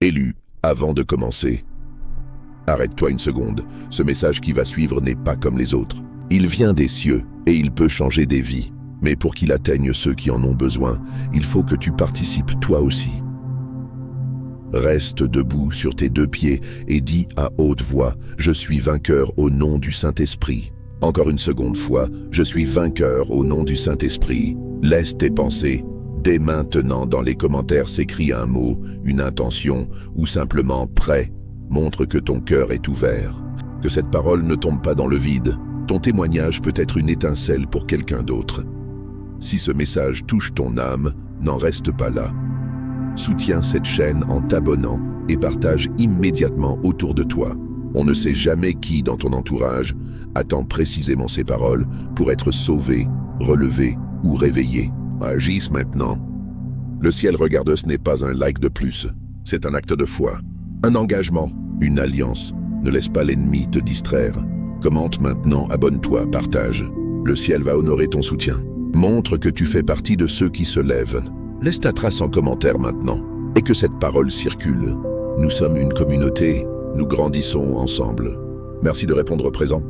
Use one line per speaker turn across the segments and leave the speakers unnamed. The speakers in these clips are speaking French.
Élu, avant de commencer. Arrête-toi une seconde, ce message qui va suivre n'est pas comme les autres. Il vient des cieux et il peut changer des vies. Mais pour qu'il atteigne ceux qui en ont besoin, il faut que tu participes toi aussi. Reste debout sur tes deux pieds et dis à haute voix « Je suis vainqueur au nom du Saint-Esprit ». Encore une seconde fois « Je suis vainqueur au nom du Saint-Esprit ». Laisse tes pensées. Dès maintenant, dans les commentaires s'écrit un mot, une intention ou simplement « prêt ». Montre que ton cœur est ouvert, que cette parole ne tombe pas dans le vide. Ton témoignage peut être une étincelle pour quelqu'un d'autre. Si ce message touche ton âme, n'en reste pas là. Soutiens cette chaîne en t'abonnant et partage immédiatement autour de toi. On ne sait jamais qui dans ton entourage attend précisément ces paroles pour être sauvé, relevé ou réveillé. Agisse maintenant. Le ciel regarde, ce n'est pas un like de plus, c'est un acte de foi, un engagement, une alliance. Ne laisse pas l'ennemi te distraire. Commente maintenant, abonne-toi, partage. Le ciel va honorer ton soutien. Montre que tu fais partie de ceux qui se lèvent. Laisse ta trace en commentaire maintenant et que cette parole circule. Nous sommes une communauté, nous grandissons ensemble. Merci de répondre présent.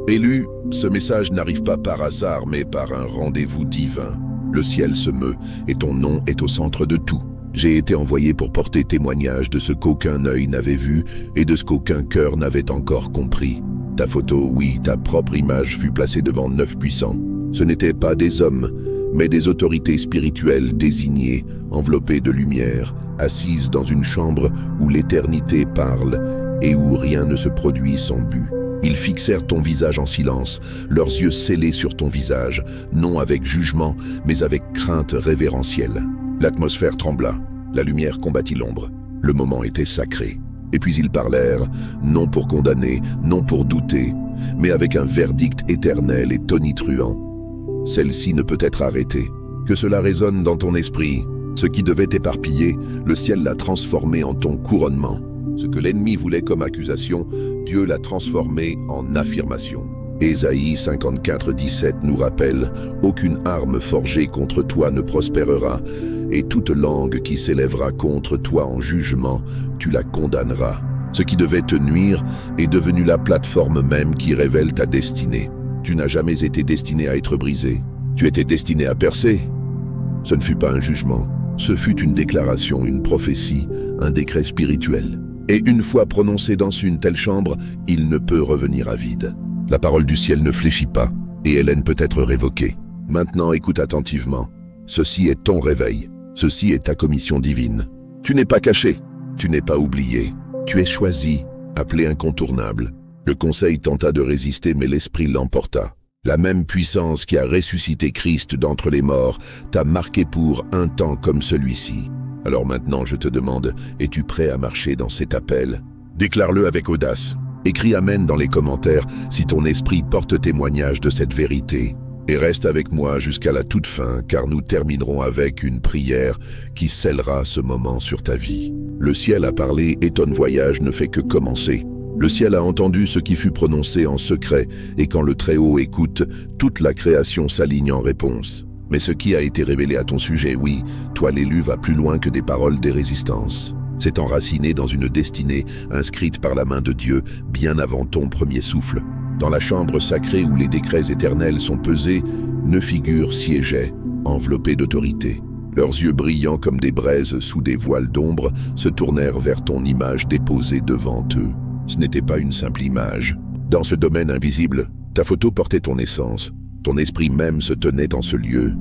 Élu, ce message n'arrive pas par hasard mais par un rendez-vous divin. Le ciel se meut et ton nom est au centre de tout. J'ai été envoyé pour porter témoignage de ce qu'aucun œil n'avait vu et de ce qu'aucun cœur n'avait encore compris. Ta photo, oui, ta propre image fut placée devant 9 puissants. Ce n'étaient pas des hommes, mais des autorités spirituelles désignées, enveloppées de lumière, assises dans une chambre où l'éternité parle et où rien ne se produit sans but. Ils fixèrent ton visage en silence, leurs yeux scellés sur ton visage, non avec jugement, mais avec crainte révérentielle. L'atmosphère trembla, la lumière combattit l'ombre. Le moment était sacré. Et puis ils parlèrent, non pour condamner, non pour douter, mais avec un verdict éternel et tonitruant. Celle-ci ne peut être arrêtée. Que cela résonne dans ton esprit. Ce qui devait t'éparpiller, le ciel l'a transformé en ton couronnement. Ce que l'ennemi voulait comme accusation, Dieu l'a transformé en affirmation. Ésaïe 54:17 nous rappelle « Aucune arme forgée contre toi ne prospérera, et toute langue qui s'élèvera contre toi en jugement, tu la condamneras. » Ce qui devait te nuire est devenu la plateforme même qui révèle ta destinée. Tu n'as jamais été destiné à être brisé. Tu étais destiné à percer. Ce ne fut pas un jugement. Ce fut une déclaration, une prophétie, un décret spirituel. Et une fois prononcé dans une telle chambre, il ne peut revenir à vide. La parole du ciel ne fléchit pas, et Hélène peut être révoquée. Maintenant, écoute attentivement. Ceci est ton réveil. Ceci est ta commission divine. Tu n'es pas caché, tu n'es pas oublié. Tu es choisi, appelé incontournable. Le conseil tenta de résister, mais l'esprit l'emporta. La même puissance qui a ressuscité Christ d'entre les morts t'a marqué pour un temps comme celui-ci. Alors maintenant, je te demande, es-tu prêt à marcher dans cet appel? Déclare-le avec audace. Écris Amen dans les commentaires si ton esprit porte témoignage de cette vérité. Et reste avec moi jusqu'à la toute fin, car nous terminerons avec une prière qui scellera ce moment sur ta vie. Le ciel a parlé et ton voyage ne fait que commencer. Le ciel a entendu ce qui fut prononcé en secret, et quand le Très-Haut écoute, toute la création s'aligne en réponse. Mais ce qui a été révélé à ton sujet, oui, toi l'élu va plus loin que des paroles des résistances. C'est enraciné dans une destinée inscrite par la main de Dieu bien avant ton premier souffle. Dans la chambre sacrée où les décrets éternels sont pesés, 9 figures siégeaient, enveloppées d'autorité. Leurs yeux brillants comme des braises sous des voiles d'ombre se tournèrent vers ton image déposée devant eux. Ce n'était pas une simple image. Dans ce domaine invisible, ta photo portait ton essence. Ton esprit même se tenait en ce lieu,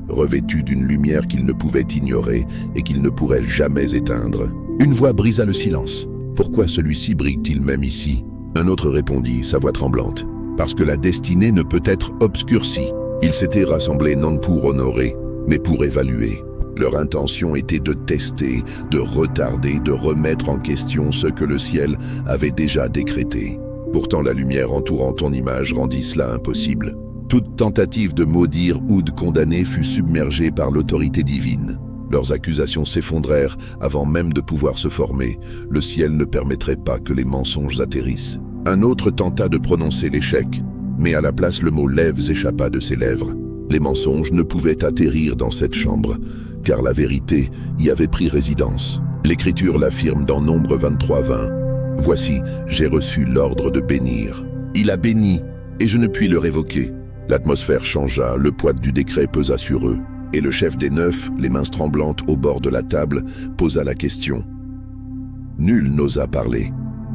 revêtu d'une lumière qu'il ne pouvait ignorer et qu'il ne pourrait jamais éteindre. Une voix brisa le silence. Pourquoi celui-ci brille-t-il même ici? Un autre répondit, sa voix tremblante. Parce que la destinée ne peut être obscurcie. Ils s'étaient rassemblés non pour honorer, mais pour évaluer. Leur intention était de tester, de retarder, de remettre en question ce que le ciel avait déjà décrété. Pourtant, la lumière entourant ton image rendit cela impossible. Toute tentative de maudire ou de condamner fut submergée par l'autorité divine. Leurs accusations s'effondrèrent avant même de pouvoir se former. Le ciel ne permettrait pas que les mensonges atterrissent. Un autre tenta de prononcer l'échec. Mais à la place, le mot « lèvres » échappa de ses lèvres. Les mensonges ne pouvaient atterrir dans cette chambre, car la vérité y avait pris résidence. L'Écriture l'affirme dans Nombre 23:20. « Voici, j'ai reçu l'ordre de bénir. Il a béni, et je ne puis le révoquer. » L'atmosphère changea, le poids du décret pesa sur eux. Et le chef des 9, les mains tremblantes au bord de la table, posa la question. Nul n'osa parler.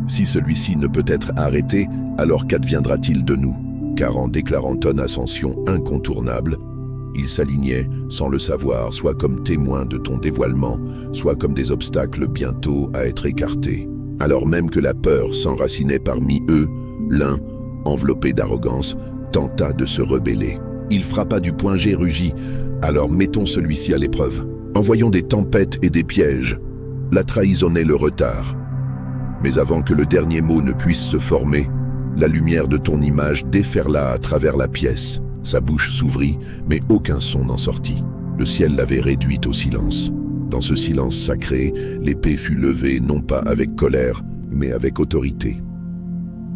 Si celui-ci ne peut être arrêté, alors qu'adviendra-t-il de nous? Car en déclarant ton ascension incontournable, il s'alignait, sans le savoir, soit comme témoin de ton dévoilement, soit comme des obstacles bientôt à être écartés. Alors même que la peur s'enracinait parmi eux, l'un, enveloppé d'arrogance, tenta de se rebeller. Il frappa du poing et rugit. Alors mettons celui-ci à l'épreuve. Envoyons des tempêtes et des pièges. La trahison est le retard. Mais avant que le dernier mot ne puisse se former, la lumière de ton image déferla à travers la pièce. Sa bouche s'ouvrit, mais aucun son n'en sortit. Le ciel l'avait réduite au silence. Dans ce silence sacré, l'épée fut levée non pas avec colère, mais avec autorité.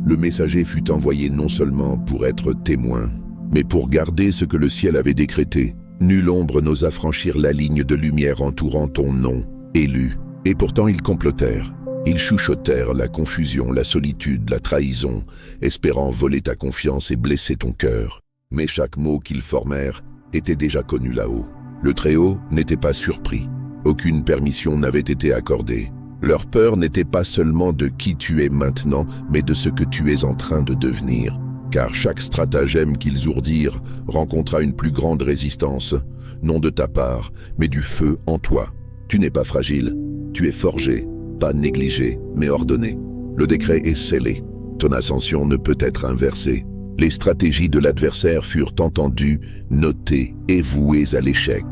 Le messager fut envoyé non seulement pour être témoin, mais pour garder ce que le ciel avait décrété. Nulle ombre n'osa franchir la ligne de lumière entourant ton nom, élu. Et pourtant ils complotèrent. Ils chuchotèrent la confusion, la solitude, la trahison, espérant voler ta confiance et blesser ton cœur. Mais chaque mot qu'ils formèrent était déjà connu là-haut. Le Très-Haut n'était pas surpris. Aucune permission n'avait été accordée. Leur peur n'était pas seulement de qui tu es maintenant, mais de ce que tu es en train de devenir. Car chaque stratagème qu'ils ourdirent rencontra une plus grande résistance, non de ta part, mais du feu en toi. Tu n'es pas fragile, tu es forgé, pas négligé, mais ordonné. Le décret est scellé, ton ascension ne peut être inversée. Les stratégies de l'adversaire furent entendues, notées et vouées à l'échec.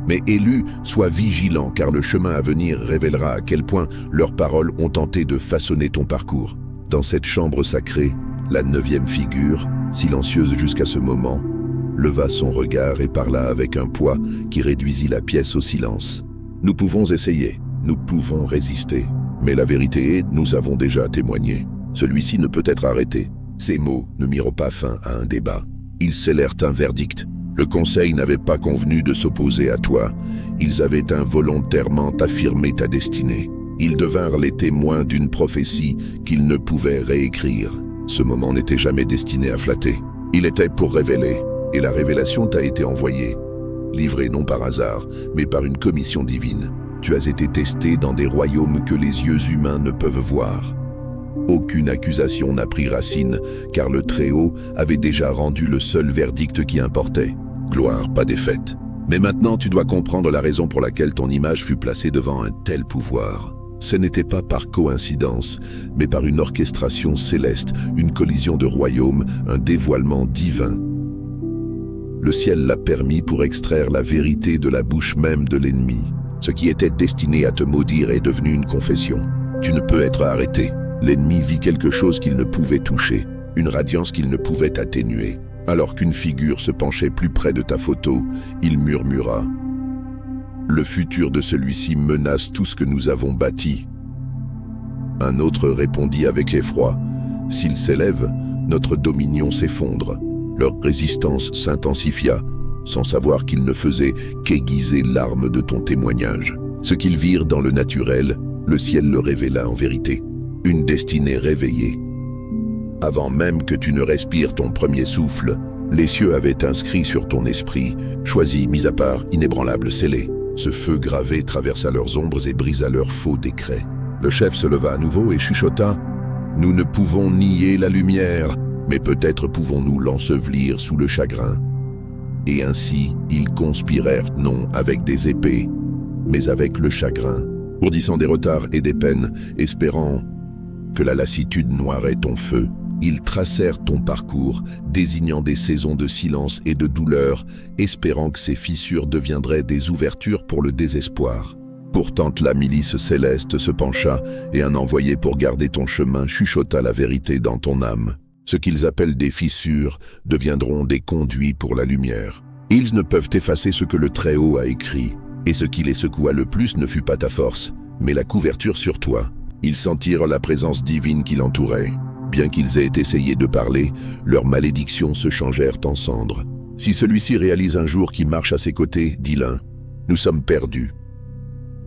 Mais élus, sois vigilant car le chemin à venir révélera à quel point leurs paroles ont tenté de façonner ton parcours. Dans cette chambre sacrée, la 9e figure, silencieuse jusqu'à ce moment, leva son regard et parla avec un poids qui réduisit la pièce au silence. Nous pouvons essayer, nous pouvons résister, mais la vérité est, nous avons déjà témoigné. Celui-ci ne peut être arrêté. Ces mots ne mirent pas fin à un débat. Ils scellèrent un verdict. Le conseil n'avait pas convenu de s'opposer à toi. Ils avaient involontairement affirmé ta destinée. Ils devinrent les témoins d'une prophétie qu'ils ne pouvaient réécrire. Ce moment n'était jamais destiné à flatter. Il était pour révéler, et la révélation t'a été envoyée. Livrée non par hasard, mais par une commission divine. Tu as été testé dans des royaumes que les yeux humains ne peuvent voir. Aucune accusation n'a pris racine, car le Très-Haut avait déjà rendu le seul verdict qui importait. Gloire, pas défaite. Mais maintenant tu dois comprendre la raison pour laquelle ton image fut placée devant un tel pouvoir. Ce n'était pas par coïncidence, mais par une orchestration céleste, une collision de royaumes, un dévoilement divin. Le ciel l'a permis pour extraire la vérité de la bouche même de l'ennemi. Ce qui était destiné à te maudire est devenu une confession. Tu ne peux être arrêté. L'ennemi vit quelque chose qu'il ne pouvait toucher, une radiance qu'il ne pouvait atténuer. Alors qu'une figure se penchait plus près de ta photo, il murmura « Le futur de celui-ci menace tout ce que nous avons bâti. » Un autre répondit avec effroi « S'il s'élève, notre dominion s'effondre. » Leur résistance s'intensifia, sans savoir qu'ils ne faisaient qu'aiguiser l'arme de ton témoignage. Ce qu'ils virent dans le naturel, le ciel le révéla en vérité. Une destinée réveillée. Avant même que tu ne respires ton premier souffle, les cieux avaient inscrit sur ton esprit, choisi, mis à part, inébranlable, scellé. Ce feu gravé traversa leurs ombres et brisa leurs faux décrets. Le chef se leva à nouveau et chuchota « Nous ne pouvons nier la lumière, mais peut-être pouvons-nous l'ensevelir sous le chagrin. » Et ainsi, ils conspirèrent non avec des épées, mais avec le chagrin, ourdissant des retards et des peines, espérant que la lassitude noirait ton feu. Ils tracèrent ton parcours, désignant des saisons de silence et de douleur, espérant que ces fissures deviendraient des ouvertures pour le désespoir. Pourtant la milice céleste se pencha, et un envoyé pour garder ton chemin chuchota la vérité dans ton âme. Ce qu'ils appellent des fissures deviendront des conduits pour la lumière. Ils ne peuvent effacer ce que le Très-Haut a écrit, et ce qui les secoua le plus ne fut pas ta force, mais la couverture sur toi. Ils sentirent la présence divine qui l'entourait. Bien qu'ils aient essayé de parler, leurs malédictions se changèrent en cendres. Si celui-ci réalise un jour qui marche à ses côtés, dit l'un, nous sommes perdus.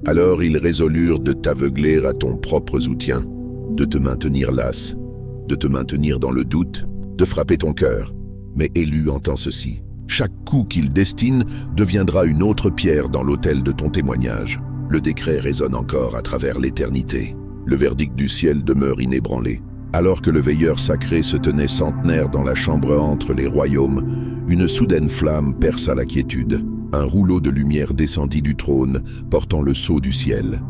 Alors ils résolurent de t'aveugler à ton propre soutien, de te maintenir las, de te maintenir dans le doute, de frapper ton cœur. Mais Élu entend ceci. Chaque coup qu'il destine deviendra une autre pierre dans l'autel de ton témoignage. Le décret résonne encore à travers l'éternité. Le verdict du ciel demeure inébranlé. Alors que le veilleur sacré se tenait centenaire dans la chambre entre les royaumes, une soudaine flamme perça la quiétude. Un rouleau de lumière descendit du trône, portant le sceau du ciel.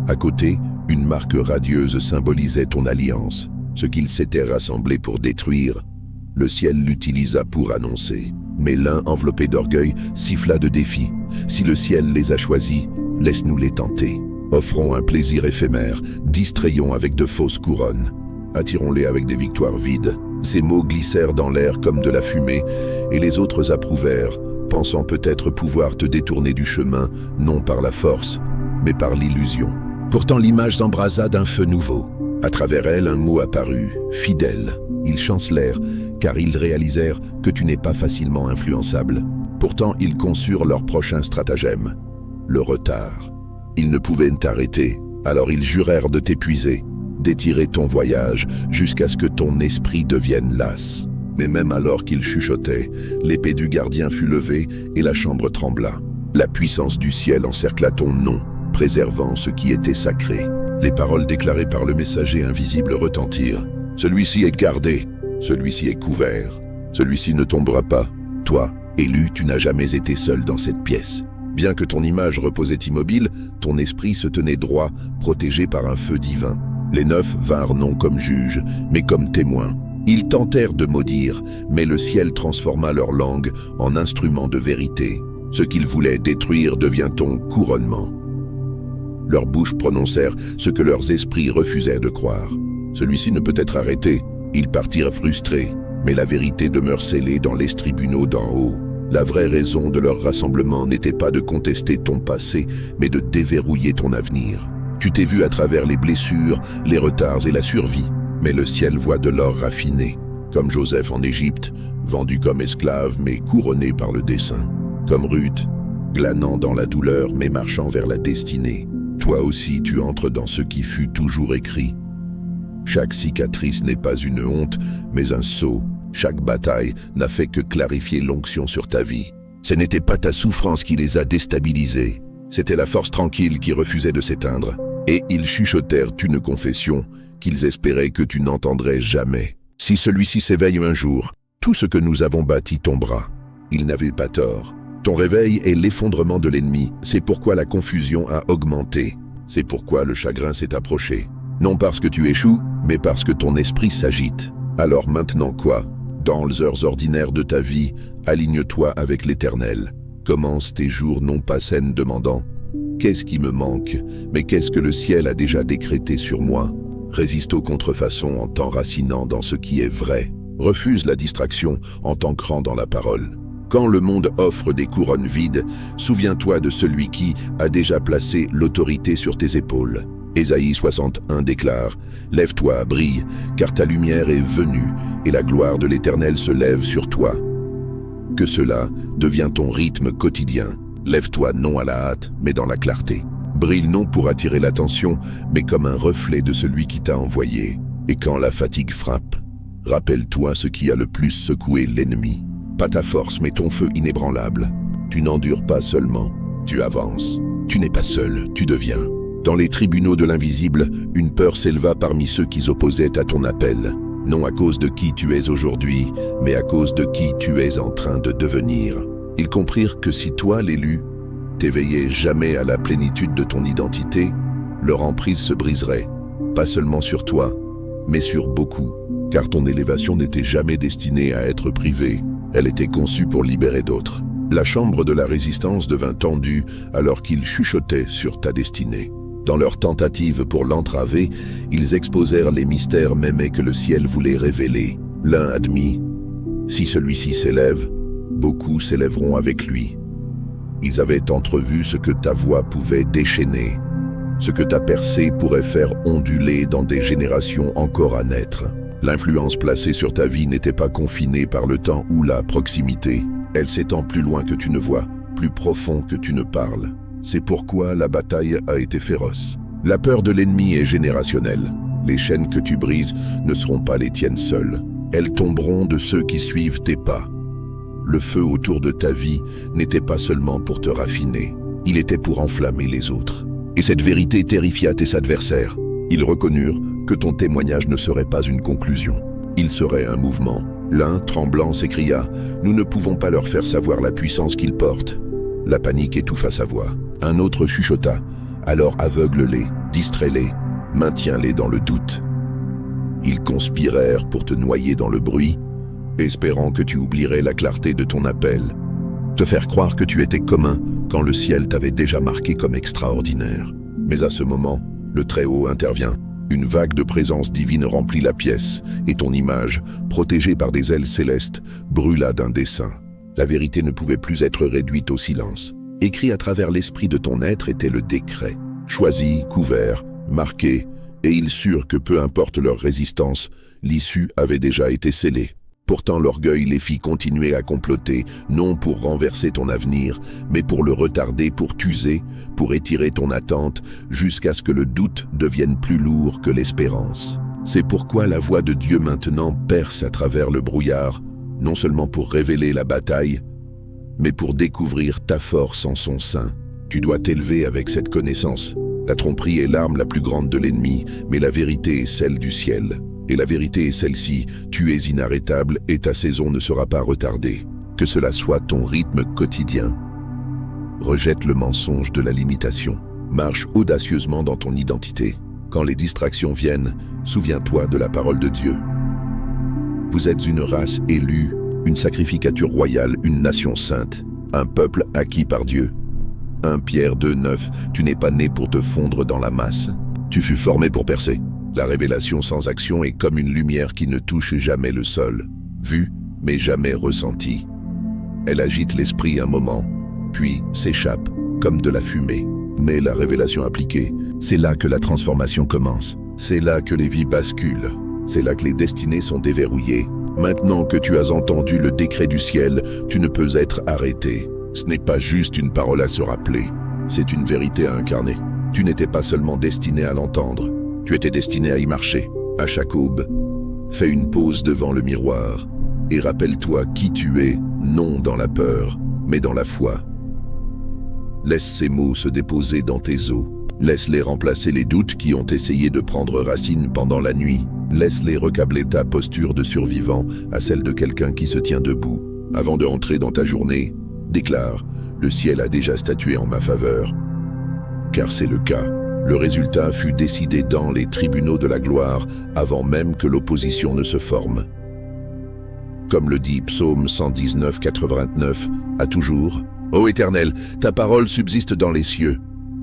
À côté, une marque radieuse symbolisait ton alliance. Ce qu'ils s'étaient rassemblés pour détruire, le ciel l'utilisa pour annoncer. Mais l'un, enveloppé d'orgueil, siffla de défi. Si le ciel les a choisis, laisse-nous les tenter. Offrons un plaisir éphémère, distrayons avec de fausses couronnes. Attirons-les avec des victoires vides. Ces mots glissèrent dans l'air comme de la fumée, et les autres approuvèrent, pensant peut-être pouvoir te détourner du chemin, non par la force, mais par l'illusion. Pourtant l'image s'embrasa d'un feu nouveau. À travers elle, un mot apparut, fidèle. Ils chancelèrent, car ils réalisèrent que tu n'es pas facilement influençable. Pourtant, ils conçurent leur prochain stratagème, le retard. Ils ne pouvaient t'arrêter, alors ils jurèrent de t'épuiser, d'étirer ton voyage jusqu'à ce que ton esprit devienne las. Mais même alors qu'ils chuchotaient, l'épée du gardien fut levée et la chambre trembla. La puissance du ciel encercla ton nom, préservant ce qui était sacré. Les paroles déclarées par le messager invisible retentirent. Celui-ci est gardé, celui-ci est couvert, celui-ci ne tombera pas. Toi, Élu, tu n'as jamais été seul dans cette pièce. Bien que ton image reposait immobile, ton esprit se tenait droit, protégé par un feu divin. Les 9 vinrent non comme juges, mais comme témoins. Ils tentèrent de maudire, mais le ciel transforma leur langue en instrument de vérité. Ce qu'ils voulaient détruire devient ton couronnement. Leurs bouches prononcèrent ce que leurs esprits refusaient de croire. Celui-ci ne peut être arrêté. Ils partirent frustrés, mais la vérité demeure scellée dans les tribunaux d'en haut. La vraie raison de leur rassemblement n'était pas de contester ton passé, mais de déverrouiller ton avenir. Tu t'es vu à travers les blessures, les retards et la survie, mais le ciel voit de l'or raffiné, comme Joseph en Égypte, vendu comme esclave mais couronné par le dessein. Comme Ruth, glanant dans la douleur mais marchant vers la destinée. Toi aussi tu entres dans ce qui fut toujours écrit. Chaque cicatrice n'est pas une honte, mais un sceau. Chaque bataille n'a fait que clarifier l'onction sur ta vie. Ce n'était pas ta souffrance qui les a déstabilisés, c'était la force tranquille qui refusait de s'éteindre. Et ils chuchotèrent une confession qu'ils espéraient que tu n'entendrais jamais. Si celui-ci s'éveille un jour, tout ce que nous avons bâti tombera. Ils n'avaient pas tort. Ton réveil est l'effondrement de l'ennemi, c'est pourquoi la confusion a augmenté. C'est pourquoi le chagrin s'est approché. Non parce que tu échoues, mais parce que ton esprit s'agite. Alors maintenant quoi? Dans les heures ordinaires de ta vie, aligne-toi avec l'Éternel. Commence tes jours non pas saines demandant « Qu'est-ce qui me manque? Mais qu'est-ce que le ciel a déjà décrété sur moi ?» Résiste aux contrefaçons en t'enracinant dans ce qui est vrai. Refuse la distraction en t'ancrant dans la parole. Quand le monde offre des couronnes vides, souviens-toi de celui qui a déjà placé l'autorité sur tes épaules. Ésaïe 61 déclare « Lève-toi, brille, car ta lumière est venue, et la gloire de l'Éternel se lève sur toi. » Que cela devienne ton rythme quotidien. Lève-toi non à la hâte, mais dans la clarté. Brille non pour attirer l'attention, mais comme un reflet de celui qui t'a envoyé. Et quand la fatigue frappe, rappelle-toi ce qui a le plus secoué l'ennemi. Pas ta force, mais ton feu inébranlable. Tu n'endures pas seulement, tu avances. Tu n'es pas seul, tu deviens. Dans les tribunaux de l'invisible, une peur s'éleva parmi ceux qui s'opposaient à ton appel. Non à cause de qui tu es aujourd'hui, mais à cause de qui tu es en train de devenir. Ils comprirent que si toi, l'élu, t'éveillais jamais à la plénitude de ton identité, leur emprise se briserait, pas seulement sur toi, mais sur beaucoup, car ton élévation n'était jamais destinée à être privée, elle était conçue pour libérer d'autres. La chambre de la résistance devint tendue alors qu'ils chuchotaient sur ta destinée. Dans leur tentative pour l'entraver, ils exposèrent les mystères mêmés que le ciel voulait révéler. L'un admit, si celui-ci s'élève, beaucoup s'élèveront avec lui. Ils avaient entrevu ce que ta voix pouvait déchaîner, ce que ta percée pourrait faire onduler dans des générations encore à naître. L'influence placée sur ta vie n'était pas confinée par le temps ou la proximité. Elle s'étend plus loin que tu ne vois, plus profond que tu ne parles. C'est pourquoi la bataille a été féroce. La peur de l'ennemi est générationnelle. Les chaînes que tu brises ne seront pas les tiennes seules. Elles tomberont de ceux qui suivent tes pas. Le feu autour de ta vie n'était pas seulement pour te raffiner, il était pour enflammer les autres. Et cette vérité terrifia tes adversaires. Ils reconnurent que ton témoignage ne serait pas une conclusion. Il serait un mouvement. L'un, tremblant, s'écria « Nous ne pouvons pas leur faire savoir la puissance qu'ils portent. » La panique étouffa sa voix. Un autre chuchota « Alors aveugle-les, distrais-les, maintiens-les dans le doute. » Ils conspirèrent pour te noyer dans le bruit, espérant que tu oublierais la clarté de ton appel. Te faire croire que tu étais commun quand le ciel t'avait déjà marqué comme extraordinaire. Mais à ce moment, le Très-Haut intervient. Une vague de présence divine remplit la pièce, et ton image, protégée par des ailes célestes, brûla d'un dessein. La vérité ne pouvait plus être réduite au silence. Écrit à travers l'esprit de ton être était le décret. Choisi, couvert, marqué, et ils surent que peu importe leur résistance, l'issue avait déjà été scellée. Pourtant l'orgueil les fit continuer à comploter, non pour renverser ton avenir, mais pour le retarder, pour t'user, pour étirer ton attente, jusqu'à ce que le doute devienne plus lourd que l'espérance. C'est pourquoi la voix de Dieu maintenant perce à travers le brouillard, non seulement pour révéler la bataille, mais pour découvrir ta force en son sein. Tu dois t'élever avec cette connaissance. La tromperie est l'arme la plus grande de l'ennemi, mais la vérité est celle du ciel. Et la vérité est celle-ci, tu es inarrêtable et ta saison ne sera pas retardée. Que cela soit ton rythme quotidien. Rejette le mensonge de la limitation. Marche audacieusement dans ton identité. Quand les distractions viennent, souviens-toi de la parole de Dieu. Vous êtes une race élue, une sacrificature royale, une nation sainte, un peuple acquis par Dieu. 1 Pierre 2,9, tu n'es pas né pour te fondre dans la masse. Tu fus formé pour percer. La révélation sans action est comme une lumière qui ne touche jamais le sol, vue mais jamais ressentie. Elle agite l'esprit un moment, puis s'échappe comme de la fumée. Mais la révélation appliquée, c'est là que la transformation commence. C'est là que les vies basculent. C'est là que les destinées sont déverrouillées. Maintenant que tu as entendu le décret du ciel, tu ne peux être arrêté. Ce n'est pas juste une parole à se rappeler, c'est une vérité à incarner. Tu n'étais pas seulement destiné à l'entendre, tu étais destiné à y marcher. À chaque aube, fais une pause devant le miroir et rappelle-toi qui tu es, non dans la peur, mais dans la foi. Laisse ces mots se déposer dans tes os. Laisse-les remplacer les doutes qui ont essayé de prendre racine pendant la nuit. Laisse-les recabler ta posture de survivant à celle de quelqu'un qui se tient debout. Avant de entrer dans ta journée, déclare « Le ciel a déjà statué en ma faveur ». Car c'est le cas. Le résultat fut décidé dans les tribunaux de la gloire avant même que l'opposition ne se forme. Comme le dit Psaume 119, 89, à toujours « Ô Éternel, ta parole subsiste dans les cieux.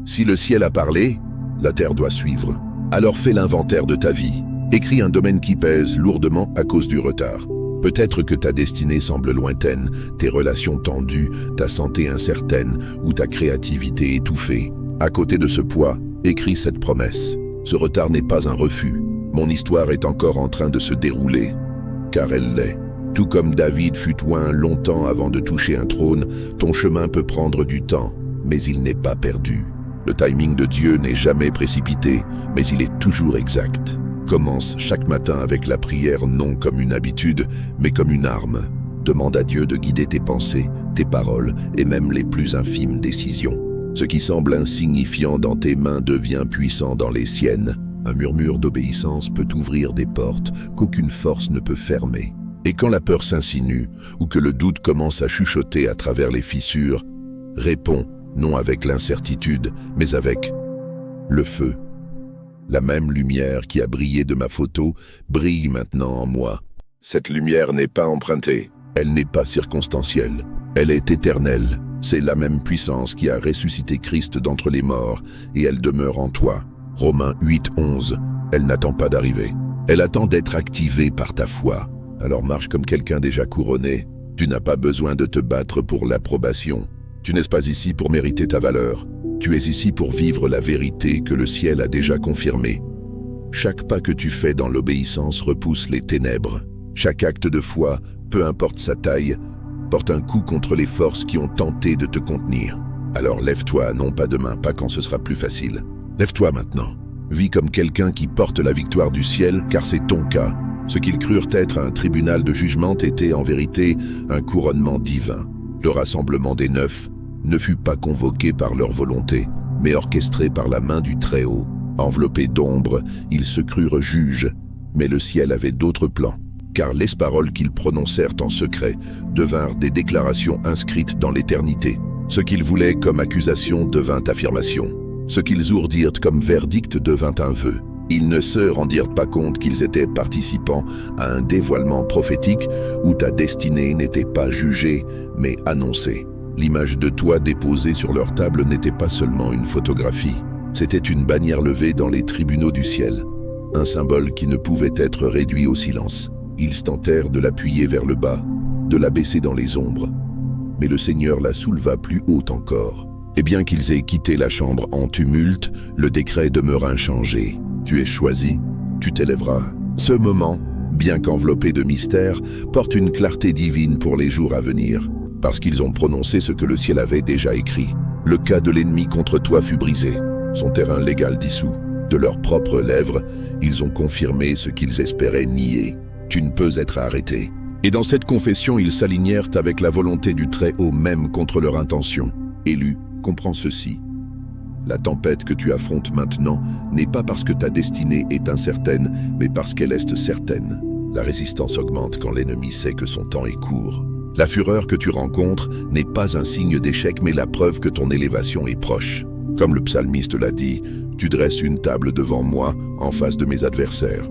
Si le ciel a parlé, la terre doit suivre. Alors fais l'inventaire de ta vie. Écris un domaine qui pèse lourdement à cause du retard. Peut-être que ta destinée semble lointaine, tes relations tendues, ta santé incertaine ou ta créativité étouffée. À côté de ce poids, écris cette promesse. Ce retard n'est pas un refus. Mon histoire est encore en train de se dérouler, car elle l'est. Tout comme David fut oint longtemps avant de toucher un trône, ton chemin peut prendre du temps, mais il n'est pas perdu. Le timing de Dieu n'est jamais précipité, mais il est toujours exact. Commence chaque matin avec la prière non comme une habitude, mais comme une arme. Demande à Dieu de guider tes pensées, tes paroles et même les plus infimes décisions. Ce qui semble insignifiant dans tes mains devient puissant dans les siennes. Un murmure d'obéissance peut ouvrir des portes qu'aucune force ne peut fermer. Et quand la peur s'insinue ou que le doute commence à chuchoter à travers les fissures, réponds non avec l'incertitude, mais avec le feu. La même lumière qui a brillé de ma photo brille maintenant en moi. Cette lumière n'est pas empruntée, elle n'est pas circonstancielle, elle est éternelle. C'est la même puissance qui a ressuscité Christ d'entre les morts et elle demeure en toi. Romains 8, 11, elle n'attend pas d'arriver. Elle attend d'être activée par ta foi. Alors marche comme quelqu'un déjà couronné. Tu n'as pas besoin de te battre pour l'approbation. Tu n'es pas ici pour mériter ta valeur. Tu es ici pour vivre la vérité que le ciel a déjà confirmée. Chaque pas que tu fais dans l'obéissance repousse les ténèbres. Chaque acte de foi, peu importe sa taille, porte un coup contre les forces qui ont tenté de te contenir. Alors lève-toi, non pas demain, pas quand ce sera plus facile. Lève-toi maintenant. Vis comme quelqu'un qui porte la victoire du ciel, car c'est ton cas. Ce qu'ils crurent être un tribunal de jugement était en vérité un couronnement divin. Le rassemblement des 9 ne fut pas convoqué par leur volonté, mais orchestré par la main du Très-Haut. Enveloppés d'ombre, ils se crurent juges, mais le ciel avait d'autres plans. Car les paroles qu'ils prononcèrent en secret devinrent des déclarations inscrites dans l'éternité. Ce qu'ils voulaient comme accusation devint affirmation. Ce qu'ils ourdirent comme verdict devint un vœu. Ils ne se rendirent pas compte qu'ils étaient participants à un dévoilement prophétique où ta destinée n'était pas jugée, mais annoncée. L'image de toi déposée sur leur table n'était pas seulement une photographie. C'était une bannière levée dans les tribunaux du ciel. Un symbole qui ne pouvait être réduit au silence. Ils tentèrent de l'appuyer vers le bas, de l'abaisser dans les ombres. Mais le Seigneur la souleva plus haut encore. Et bien qu'ils aient quitté la chambre en tumulte, le décret demeura inchangé. Tu es choisi, tu t'élèveras. Ce moment, bien qu'enveloppé de mystère, porte une clarté divine pour les jours à venir, parce qu'ils ont prononcé ce que le ciel avait déjà écrit. Le cas de l'ennemi contre toi fut brisé, son terrain légal dissous. De leurs propres lèvres, ils ont confirmé ce qu'ils espéraient nier. Tu ne peux être arrêté. Et dans cette confession, ils s'alignèrent avec la volonté du Très-Haut même contre leur intention. Élu, comprends ceci. La tempête que tu affrontes maintenant n'est pas parce que ta destinée est incertaine, mais parce qu'elle est certaine. La résistance augmente quand l'ennemi sait que son temps est court. La fureur que tu rencontres n'est pas un signe d'échec, mais la preuve que ton élévation est proche. Comme le psalmiste l'a dit, tu dresses une table devant moi en face de mes adversaires.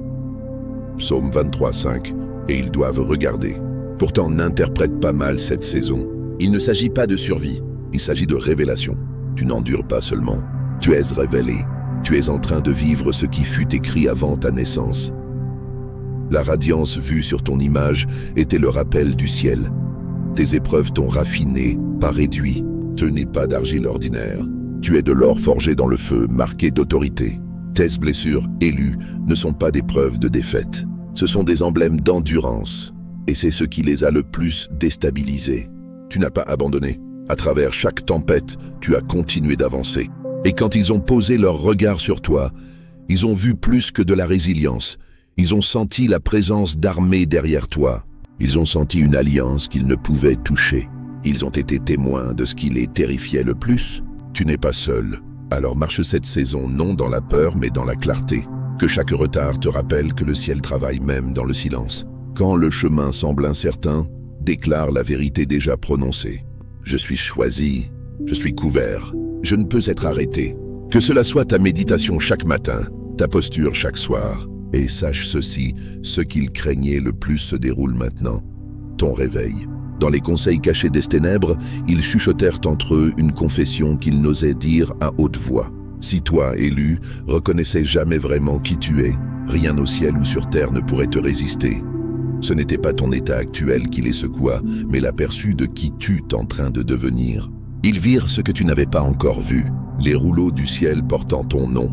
Psaume 23:5, et ils doivent regarder. Pourtant, n'interprète pas mal cette saison. Il ne s'agit pas de survie, il s'agit de révélation. Tu n'endures pas seulement, tu es révélé. Tu es en train de vivre ce qui fut écrit avant ta naissance. La radiance vue sur ton image était le rappel du ciel. Tes épreuves t'ont raffiné, pas réduit. Tu n'es pas d'argile ordinaire. Tu es de l'or forgé dans le feu, marqué d'autorité. Tes blessures, élues, ne sont pas des preuves de défaite. Ce sont des emblèmes d'endurance. Et c'est ce qui les a le plus déstabilisés. Tu n'as pas abandonné. À travers chaque tempête, tu as continué d'avancer. Et quand ils ont posé leur regard sur toi, ils ont vu plus que de la résilience. Ils ont senti la présence d'armées derrière toi. Ils ont senti une alliance qu'ils ne pouvaient toucher. Ils ont été témoins de ce qui les terrifiait le plus. Tu n'es pas seul. Alors marche cette saison non dans la peur mais dans la clarté. Que chaque retard te rappelle que le ciel travaille même dans le silence. Quand le chemin semble incertain, déclare la vérité déjà prononcée. Je suis choisi, je suis couvert, je ne peux être arrêté. Que cela soit ta méditation chaque matin, ta posture chaque soir. Et sache ceci, ce qu'ils craignaient le plus se déroule maintenant, ton réveil. Dans les conseils cachés des ténèbres, ils chuchotèrent entre eux une confession qu'ils n'osaient dire à haute voix. Si toi, élu, reconnaissais jamais vraiment qui tu es, rien au ciel ou sur terre ne pourrait te résister. Ce n'était pas ton état actuel qui les secoua, mais l'aperçu de qui tu es en train de devenir. Ils virent ce que tu n'avais pas encore vu, les rouleaux du ciel portant ton nom,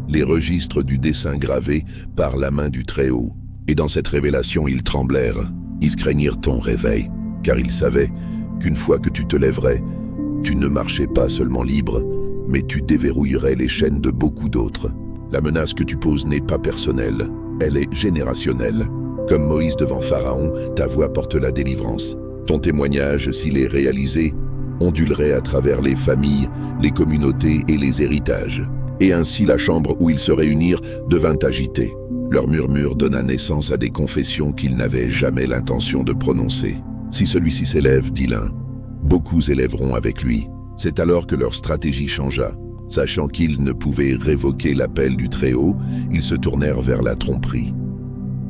les registres du dessin gravé par la main du Très-Haut. Et dans cette révélation, ils tremblèrent, ils craignirent ton réveil, car ils savaient qu'une fois que tu te lèverais, tu ne marchais pas seulement libre, mais tu déverrouillerais les chaînes de beaucoup d'autres. La menace que tu poses n'est pas personnelle, elle est générationnelle. Comme Moïse devant Pharaon, ta voix porte la délivrance. Ton témoignage, s'il est réalisé, ondulerait à travers les familles, les communautés et les héritages. Et ainsi la chambre où ils se réunirent devint agitée. Leur murmure donna naissance à des confessions qu'ils n'avaient jamais l'intention de prononcer. Si celui-ci s'élève, dit l'un, beaucoup élèveront avec lui. C'est alors que leur stratégie changea. Sachant qu'ils ne pouvaient révoquer l'appel du Très-Haut, ils se tournèrent vers la tromperie.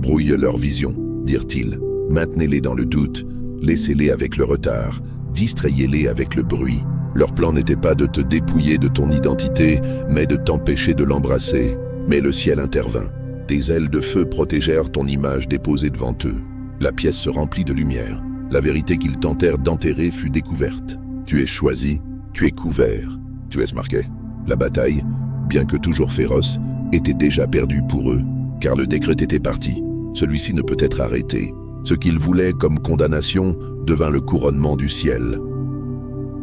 Brouille leur vision, dirent-ils. Maintenez-les dans le doute, laissez-les avec le retard, distrayez-les avec le bruit. Leur plan n'était pas de te dépouiller de ton identité, mais de t'empêcher de l'embrasser. Mais le ciel intervint. Des ailes de feu protégèrent ton image déposée devant eux. La pièce se remplit de lumière. La vérité qu'ils tentèrent d'enterrer fut découverte. Tu es choisi, tu es couvert, tu es marqué. La bataille, bien que toujours féroce, était déjà perdu pour eux, car le décret était parti. Celui-ci ne peut être arrêté. Ce qu'ils voulaient comme condamnation devint le couronnement du ciel.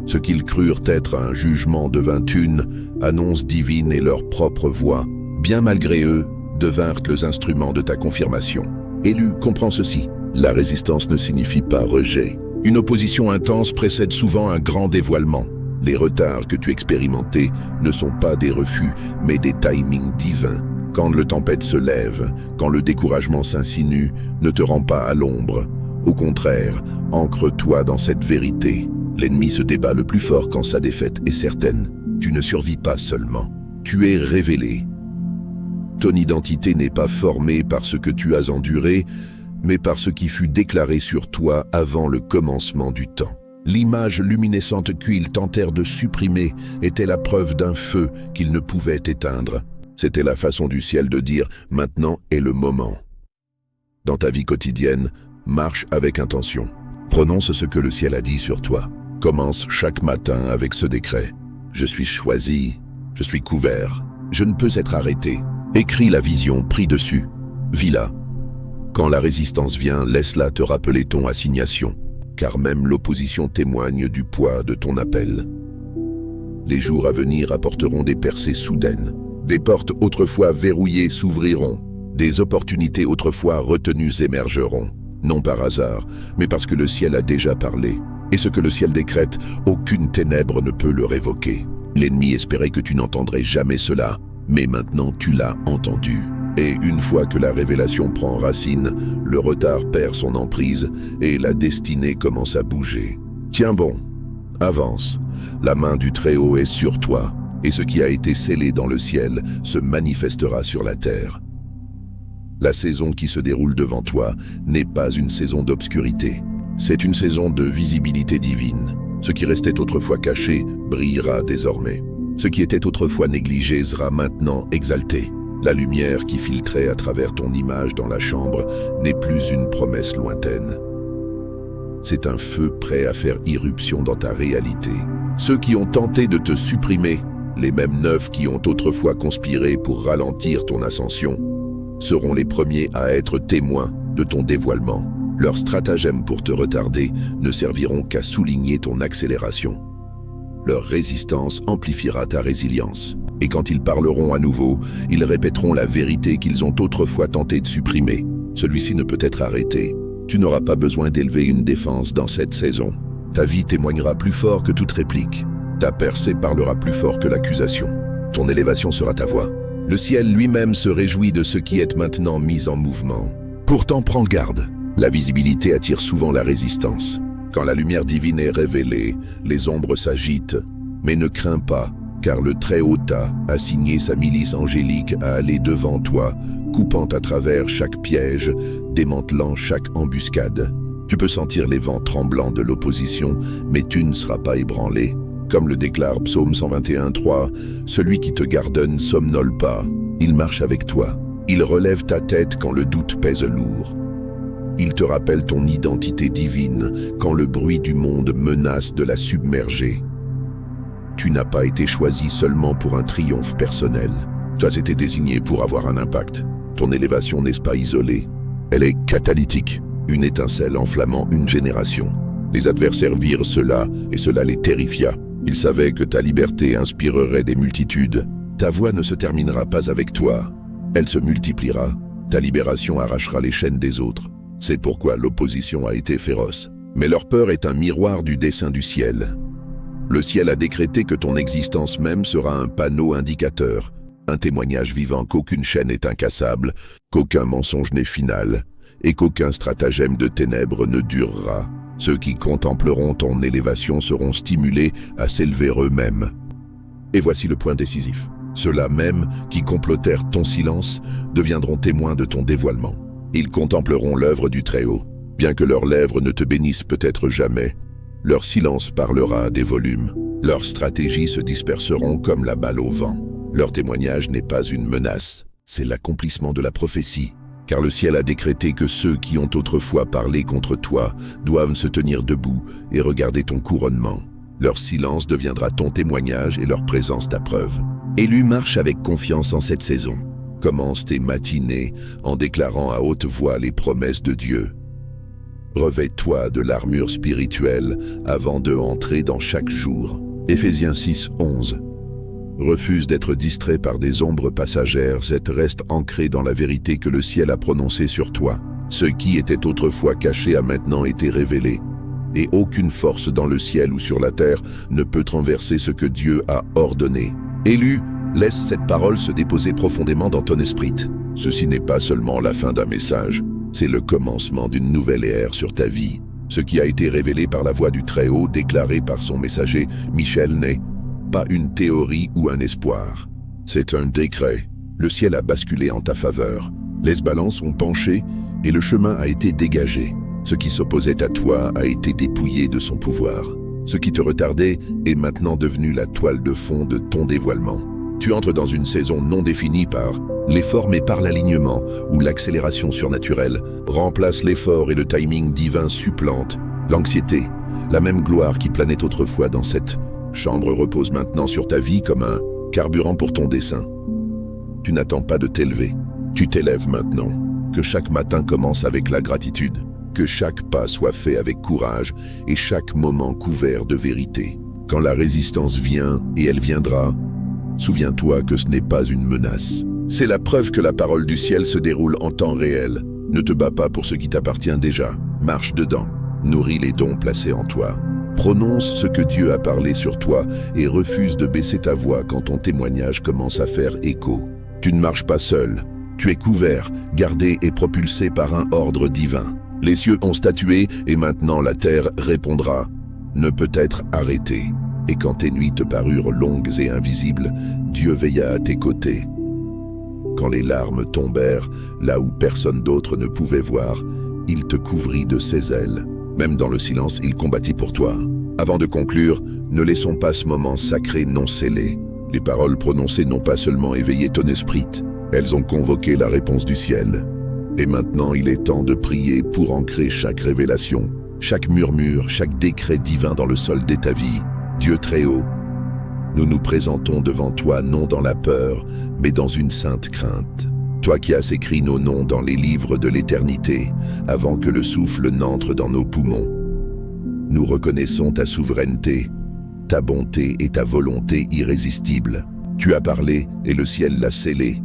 Ce qu'ils crurent être un jugement devint une annonce divine et leur propre voix, bien malgré eux, devinrent les instruments de ta confirmation. Élu, comprends ceci. La résistance ne signifie pas rejet. Une opposition intense précède souvent un grand dévoilement. Les retards que tu expérimentais ne sont pas des refus, mais des timings divins. Quand le tempête se lève, quand le découragement s'insinue, ne te rends pas à l'ombre. Au contraire, ancre-toi dans cette vérité. L'ennemi se débat le plus fort quand sa défaite est certaine. Tu ne survis pas seulement, tu es révélé. Ton identité n'est pas formée par ce que tu as enduré, mais par ce qui fut déclaré sur toi avant le commencement du temps. L'image luminescente qu'ils tentèrent de supprimer était la preuve d'un feu qu'ils ne pouvaient éteindre. C'était la façon du ciel de dire « maintenant est le moment ». Dans ta vie quotidienne, marche avec intention. Prononce ce que le ciel a dit sur toi. Commence chaque matin avec ce décret. Je suis choisi, je suis couvert, je ne peux être arrêté. Écris la vision, prie dessus. Vis-la. Quand la résistance vient, laisse-la te rappeler ton assignation, car même l'opposition témoigne du poids de ton appel. Les jours à venir apporteront des percées soudaines. Des portes autrefois verrouillées s'ouvriront. Des opportunités autrefois retenues émergeront. Non par hasard, mais parce que le ciel a déjà parlé. Et ce que le ciel décrète, aucune ténèbre ne peut le révoquer. L'ennemi espérait que tu n'entendrais jamais cela, mais maintenant tu l'as entendu. Et une fois que la révélation prend racine, le retard perd son emprise et la destinée commence à bouger. Tiens bon, avance. La main du Très-Haut est sur toi, et ce qui a été scellé dans le ciel se manifestera sur la terre. La saison qui se déroule devant toi n'est pas une saison d'obscurité. C'est une saison de visibilité divine. Ce qui restait autrefois caché brillera désormais. Ce qui était autrefois négligé sera maintenant exalté. La lumière qui filtrait à travers ton image dans la chambre n'est plus une promesse lointaine. C'est un feu prêt à faire irruption dans ta réalité. Ceux qui ont tenté de te supprimer, les mêmes neufs qui ont autrefois conspiré pour ralentir ton ascension, seront les premiers à être témoins de ton dévoilement. Leurs stratagèmes pour te retarder ne serviront qu'à souligner ton accélération. Leur résistance amplifiera ta résilience. Et quand ils parleront à nouveau, ils répéteront la vérité qu'ils ont autrefois tenté de supprimer. Celui-ci ne peut être arrêté. Tu n'auras pas besoin d'élever une défense dans cette saison. Ta vie témoignera plus fort que toute réplique. Ta percée parlera plus fort que l'accusation. Ton élévation sera ta voix. Le ciel lui-même se réjouit de ce qui est maintenant mis en mouvement. Pourtant, prends garde. La visibilité attire souvent la résistance. Quand la lumière divine est révélée, les ombres s'agitent. Mais ne crains pas, car le Très-Haut t'a assigné sa milice angélique à aller devant toi, coupant à travers chaque piège, démantelant chaque embuscade. Tu peux sentir les vents tremblants de l'opposition, mais tu ne seras pas ébranlé. Comme le déclare Psaume 121:3, « Celui qui te garde somnole pas, il marche avec toi. Il relève ta tête quand le doute pèse lourd. Il te rappelle ton identité divine quand le bruit du monde menace de la submerger. Tu n'as pas été choisi seulement pour un triomphe personnel. Tu as été désigné pour avoir un impact. Ton élévation n'est pas isolée. Elle est catalytique, une étincelle enflammant une génération. Les adversaires virent cela et cela les terrifia. Ils savaient que ta liberté inspirerait des multitudes. Ta voix ne se terminera pas avec toi. Elle se multipliera. Ta libération arrachera les chaînes des autres. C'est pourquoi l'opposition a été féroce. Mais leur peur est un miroir du dessein du ciel. Le ciel a décrété que ton existence même sera un panneau indicateur, un témoignage vivant qu'aucune chaîne n'est incassable, qu'aucun mensonge n'est final, et qu'aucun stratagème de ténèbres ne durera. Ceux qui contempleront ton élévation seront stimulés à s'élever eux-mêmes. Et voici le point décisif. Ceux-là même qui complotèrent ton silence deviendront témoins de ton dévoilement. Ils contempleront l'œuvre du Très-Haut. Bien que leurs lèvres ne te bénissent peut-être jamais, leur silence parlera des volumes. Leurs stratégies se disperseront comme la balle au vent. Leur témoignage n'est pas une menace, c'est l'accomplissement de la prophétie. Car le ciel a décrété que ceux qui ont autrefois parlé contre toi doivent se tenir debout et regarder ton couronnement. Leur silence deviendra ton témoignage et leur présence ta preuve. Élu marche avec confiance en cette saison. Commence tes matinées en déclarant à haute voix les promesses de Dieu. Revêt-toi de l'armure spirituelle avant de entrer dans chaque jour. Éphésiens 6, 11. Refuse d'être distrait par des ombres passagères, reste ancré dans la vérité que le ciel a prononcée sur toi. Ce qui était autrefois caché a maintenant été révélé. Et aucune force dans le ciel ou sur la terre ne peut renverser ce que Dieu a ordonné. Élu, laisse cette parole se déposer profondément dans ton esprit. Ceci n'est pas seulement la fin d'un message, c'est le commencement d'une nouvelle ère sur ta vie. Ce qui a été révélé par la voix du Très-Haut, déclaré par son messager Michel, n'est pas une théorie ou un espoir. C'est un décret. Le ciel a basculé en ta faveur. Les balances ont penché et le chemin a été dégagé. Ce qui s'opposait à toi a été dépouillé de son pouvoir. Ce qui te retardait est maintenant devenu la toile de fond de ton dévoilement. Tu entres dans une saison non définie par l'effort mais par l'alignement, où l'accélération surnaturelle remplace l'effort et le timing divin supplante l'anxiété. La même gloire qui planait autrefois dans cette chambre repose maintenant sur ta vie comme un carburant pour ton dessein. Tu n'attends pas de t'élever, tu t'élèves maintenant. Que chaque matin commence avec la gratitude, que chaque pas soit fait avec courage et chaque moment couvert de vérité. Quand la résistance vient, et elle viendra, souviens-toi que ce n'est pas une menace. C'est la preuve que la parole du ciel se déroule en temps réel. Ne te bats pas pour ce qui t'appartient déjà. Marche dedans. Nourris les dons placés en toi. Prononce ce que Dieu a parlé sur toi et refuse de baisser ta voix quand ton témoignage commence à faire écho. Tu ne marches pas seul. Tu es couvert, gardé et propulsé par un ordre divin. Les cieux ont statué et maintenant la terre répondra. Ne peut être arrêté. Et quand tes nuits te parurent longues et invisibles, Dieu veilla à tes côtés. Quand les larmes tombèrent, là où personne d'autre ne pouvait voir, il te couvrit de ses ailes. Même dans le silence, il combattit pour toi. Avant de conclure, ne laissons pas ce moment sacré non scellé. Les paroles prononcées n'ont pas seulement éveillé ton esprit, elles ont convoqué la réponse du ciel. Et maintenant, il est temps de prier pour ancrer chaque révélation, chaque murmure, chaque décret divin dans le sol de ta vie. Dieu très haut, nous nous présentons devant toi non dans la peur, mais dans une sainte crainte. Toi qui as écrit nos noms dans les livres de l'éternité, avant que le souffle n'entre dans nos poumons. Nous reconnaissons ta souveraineté, ta bonté et ta volonté irrésistible. Tu as parlé et le ciel l'a scellé.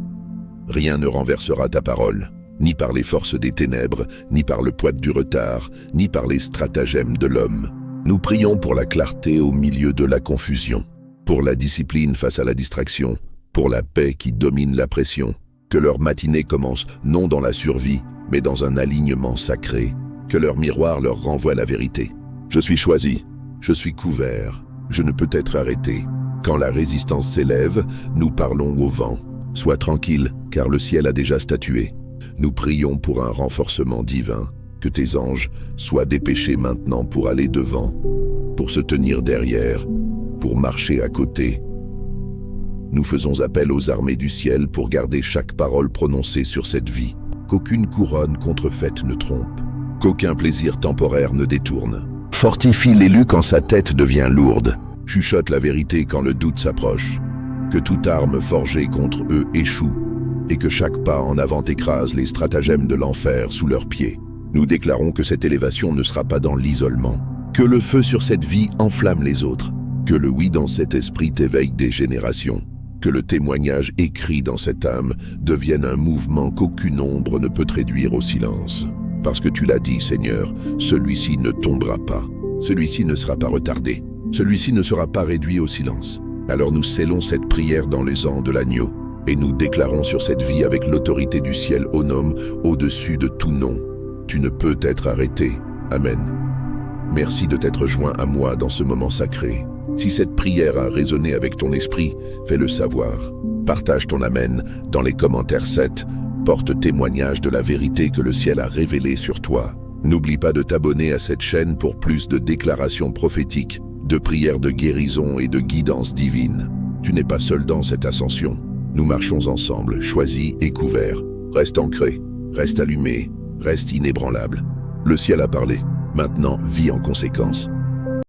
Rien ne renversera ta parole, ni par les forces des ténèbres, ni par le poids du retard, ni par les stratagèmes de l'homme. Nous prions pour la clarté au milieu de la confusion, pour la discipline face à la distraction, pour la paix qui domine la pression. Que leur matinée commence non dans la survie, mais dans un alignement sacré. Que leur miroir leur renvoie la vérité. Je suis choisi, je suis couvert, je ne peux être arrêté. Quand la résistance s'élève, nous parlons au vent. Sois tranquille, car le ciel a déjà statué. Nous prions pour un renforcement divin. Que tes anges soient dépêchés maintenant pour aller devant, pour se tenir derrière, pour marcher à côté. Nous faisons appel aux armées du ciel pour garder chaque parole prononcée sur cette vie. Qu'aucune couronne contrefaite ne trompe, qu'aucun plaisir temporaire ne détourne. Fortifie l'élu quand sa tête devient lourde. Chuchote la vérité quand le doute s'approche. Que toute arme forgée contre eux échoue, et que chaque pas en avant écrase les stratagèmes de l'enfer sous leurs pieds. Nous déclarons que cette élévation ne sera pas dans l'isolement. Que le feu sur cette vie enflamme les autres. Que le oui dans cet esprit éveille des générations. Que le témoignage écrit dans cette âme devienne un mouvement qu'aucune ombre ne peut réduire au silence. Parce que tu l'as dit, Seigneur, celui-ci ne tombera pas. Celui-ci ne sera pas retardé. Celui-ci ne sera pas réduit au silence. Alors nous scellons cette prière dans les ans de l'agneau. Et nous déclarons sur cette vie avec l'autorité du ciel au nom, au-dessus de tout nom. Tu ne peux être arrêté. Amen. Merci de t'être joint à moi dans ce moment sacré. Si cette prière a résonné avec ton esprit, fais-le savoir. Partage ton Amen dans les commentaires 7. Porte témoignage de la vérité que le ciel a révélée sur toi. N'oublie pas de t'abonner à cette chaîne pour plus de déclarations prophétiques, de prières de guérison et de guidance divine. Tu n'es pas seul dans cette ascension. Nous marchons ensemble, choisis et couverts. Reste ancré, reste allumé, reste inébranlable. Le ciel a parlé. Maintenant, vis en conséquence.